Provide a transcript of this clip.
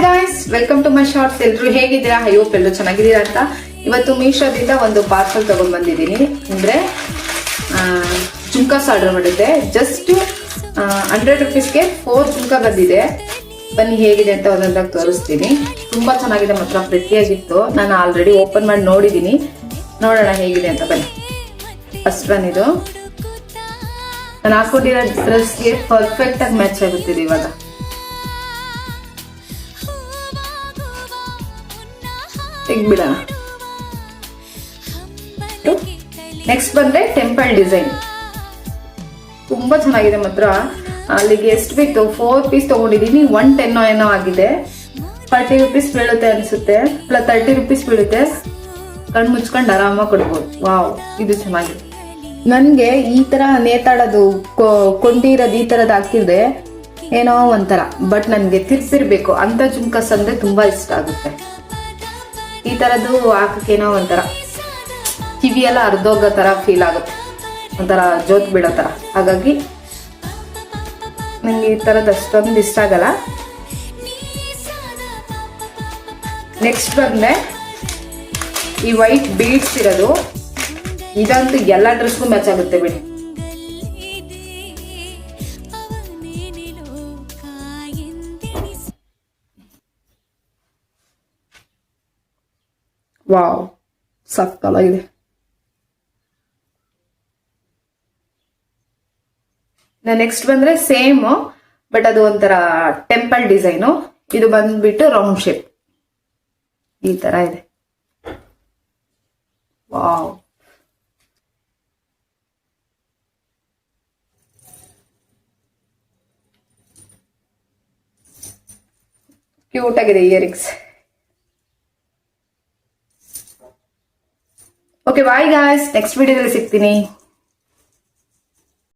Hi guys, welcome to my shorts. ಎಲ್ರು ಹೇಗಿದ್ದೀರಾ? I hope ಎಲ್ಲರೂ ಚೆನ್ನಾಗಿದ್ದೀರಾ ಅಂತ. ಇವತ್ತು ಮೀಶೋದಿಂದ ಒಂದು ಪಾರ್ಸಲ್ ತಗೊಂಡ್ ಬಂದಿದ್ದೀನಿ. ಅಂದ್ರೆ ಜುಮ್ಕಾಸ್ ಆರ್ಡರ್ ಮಾಡಿದ್ದೆ. ಜಸ್ಟ್ 100 rupeesಗೆ 4 ಜುಮ್ಕಾ ಬಂದಿದೆ. ಬನ್ನಿ ಹೇಗಿದೆ ಅಂತ ಒಂದೊಂದಾಗಿ ತೋರಿಸ್ತೀನಿ. ತುಂಬಾ ಚೆನ್ನಾಗಿದೆ, ಮಾತ್ರ ಪ್ರೀತಿಯಾಗಿತ್ತು. ನಾನು ಆಲ್ರೆಡಿ ಓಪನ್ ಮಾಡಿ ನೋಡಿದ್ದೀನಿ. ನೋಡೋಣ ಹೇಗಿದೆ ಅಂತ ಬನ್ನಿ. ಫಸ್ಟ್ ಒನ್ ಇದು. ನಾನು ಹಾಕೊಂಡಿರೋ ಡ್ರೆಸ್ಗೆ ಪರ್ಫೆಕ್ಟ್ ಆಗಿ ಮ್ಯಾಚ್ ಆಗುತ್ತಿದೆ ಇವಾಗ. ತೆಗ್ಬಿಡೋಣ. ನೆಕ್ಸ್ಟ್ ಬಂದ್ರೆ ಟೆಂಪಲ್ ಡಿಸೈನ್. ತುಂಬಾ ಚೆನ್ನಾಗಿದೆ ಮಾತ್ರ. ಅಲ್ಲಿಗೆ ಎಷ್ಟು ಬಿತ್ತು? 4 ಪೀಸ್ ತಗೊಂಡಿದೀನಿ. 110 ಏನೋ ಆಗಿದೆ. 40 rupees ಬೀಳುತ್ತೆ ಅನ್ಸುತ್ತೆ, ಇಲ್ಲ 30 rupees ಬೀಳುತ್ತೆ. ಕಣ್ ಮುಚ್ಕೊಂಡು ಆರಾಮಾಗಿ ಕೊಡ್ಬೋದು. ವಾವ್, ಇದು ಚೆನ್ನಾಗಿದೆ. ನನ್ಗೆ ಈ ತರ ನೇತಾಡೋದು, ಕೊಂಡಿರೋದು ಈ ತರದ್ ಹಾಕಿದ್ರೆ ಏನೋ ಒಂಥರ, ಬಟ್ ನನ್ಗೆ ತಿರ್ಸಿರ್ಬೇಕು ಅಂತ ಜುಮ್ಕಾಸ್ ಅಂದ್ರೆ ತುಂಬಾ ಇಷ್ಟ ಆಗುತ್ತೆ. ಈ ತರದ್ದು ಹಾಕಕ್ಕೇನೋ ಒಂಥರ ಕಿವಿಯೆಲ್ಲ ಅರ್ಧೋಗೋ ತರ ಫೀಲ್ ಆಗುತ್ತೆ, ಒಂಥರ ಜೋತ್ ಬಿಡೋ ತರ. ಹಾಗಾಗಿ ನಂಗೆ ಈ ತರದ್ದು ಅಷ್ಟೊಂದು ಇಷ್ಟ ಆಗಲ್ಲ. ನೆಕ್ಸ್ಟ್ ಬಂದ್ರೆ ಈ ವೈಟ್ ಬೀಡ್ಸ್ ಇರೋದು. ಇದಂತೂ ಎಲ್ಲ ಡ್ರೆಸ್ಗೂ ಮ್ಯಾಚ್ ಆಗುತ್ತೆ ಬಿಡಿ. ವಾವ್, ಸಕ್ಕತ್ತಾಗಿದೆ. ನೆಕ್ಸ್ಟ್ ಬಂದ್ರೆ ಸೇಮ್, ಬಟ್ ಅದು ಒಂಥರ ಟೆಂಪಲ್ ಡಿಸೈನು. ಇದು ಬಂದ್ಬಿಟ್ಟು ರೌಂಡ್ ಶೇಪ್ ಈ ತರ ಇದೆ. ವಾವ್, ಕ್ಯೂಟ್ ಆಗಿದೆ earrings. Okay, bye guys. Next ವಿಡಿಯೋದಲ್ಲಿ ಸಿಗ್ತೀನಿ.